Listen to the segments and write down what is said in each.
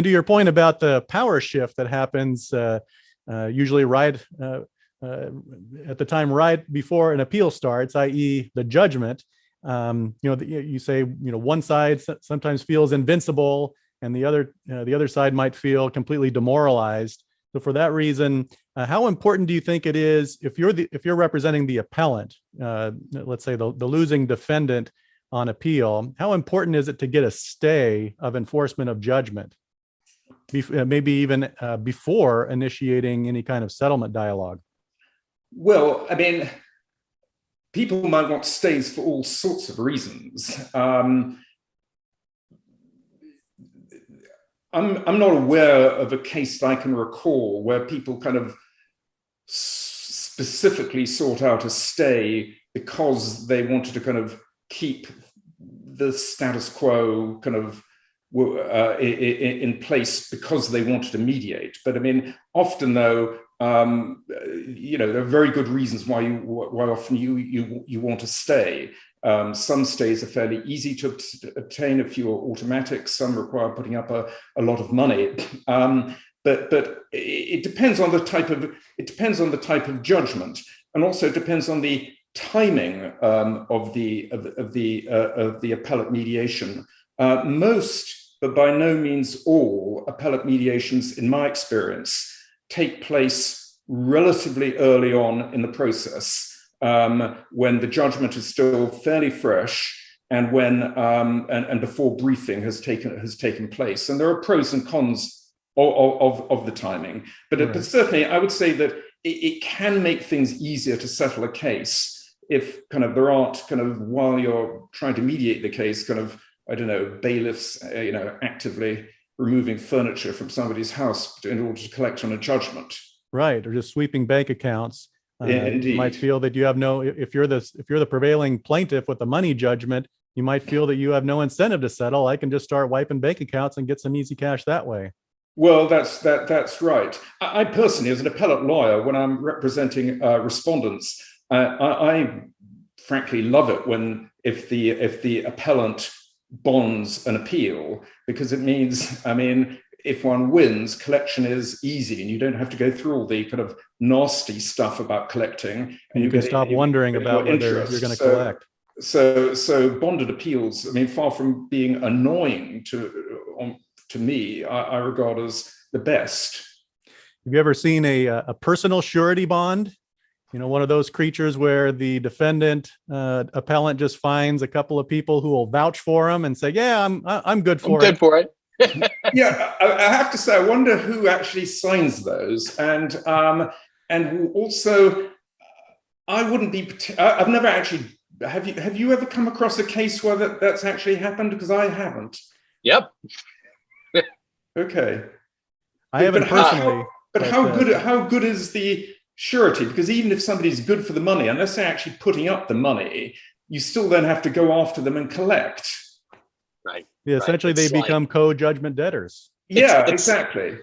And to your point about the power shift that happens usually right at the time right before an appeal starts, i.e., the judgment. You say one side sometimes feels invincible, and the other side might feel completely demoralized. So for that reason, how important do you think it is if you're representing the appellant, let's say the losing defendant on appeal, how important is it to get a stay of enforcement of judgment, maybe even before initiating any kind of settlement dialogue? Well, I mean, people might want stays for all sorts of reasons. I'm not aware of a case that I can recall where people kind of specifically sought out a stay because they wanted to kind of keep the status quo kind of in place because they wanted to mediate. But I mean, often though, there are very good reasons why often you want to stay. Some stays are fairly easy to obtain. A few are automatic. Some require putting up a lot of money. But it depends on the type of judgment, and also it depends on the timing of the appellate mediation. Most, but by no means all, appellate mediations, in my experience, take place relatively early on in the process, when the judgment is still fairly fresh, and when and before briefing has taken place. And there are pros and cons of the timing, but certainly I would say that it can make things easier to settle a case if kind of there aren't kind of, while you're trying to mediate the case, kind of, I don't know, bailiffs actively removing furniture from somebody's house in order to collect on a judgment. Right, or just sweeping bank accounts. Indeed. You might feel that you have no, if you're the prevailing plaintiff with the money judgment, you might feel that you have no incentive to settle. I can just start wiping bank accounts and get some easy cash that way. Well, that's right. I personally, as an appellate lawyer, when I'm representing respondents, I frankly love it if the appellant bonds an appeal, because it means, I mean, if one wins, collection is easy, and you don't have to go through all the kind of nasty stuff about collecting. And you can stop wondering about whether you're going to collect. So bonded appeals, I mean, far from being annoying to me, I regard as the best. Have you ever seen a personal surety bond? One of those creatures where the defendant appellant just finds a couple of people who will vouch for him and say, "Yeah, I'm good for it." Good for it. Yeah, I have to say, I wonder who actually signs those, and also, I wouldn't be. I've never actually. Have you ever come across a case where that's actually happened? Because I haven't. Yep. Okay. I haven't personally. But how good is the surety? Because even if somebody's good for the money, unless they're actually putting up the money, you still then have to go after them and collect. Right. Yeah, essentially, they become co-judgment debtors. Yeah, exactly.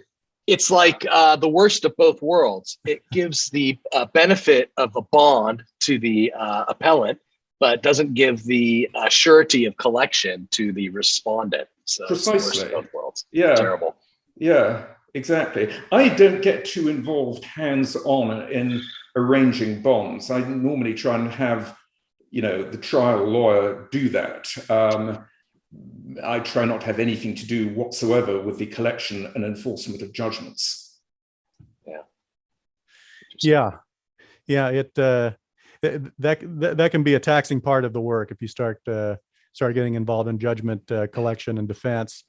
It's like the worst of both worlds. It gives the benefit of a bond to the appellant, but doesn't give the surety of collection to the respondent. So Precisely. It's the worst of both worlds. Yeah. Terrible. Yeah, exactly. I don't get too involved hands-on in arranging bonds. I normally try and have, the trial lawyer do that. I try not to have anything to do whatsoever with the collection and enforcement of judgments. Yeah. It that can be a taxing part of the work if you start getting involved in judgment collection and defense.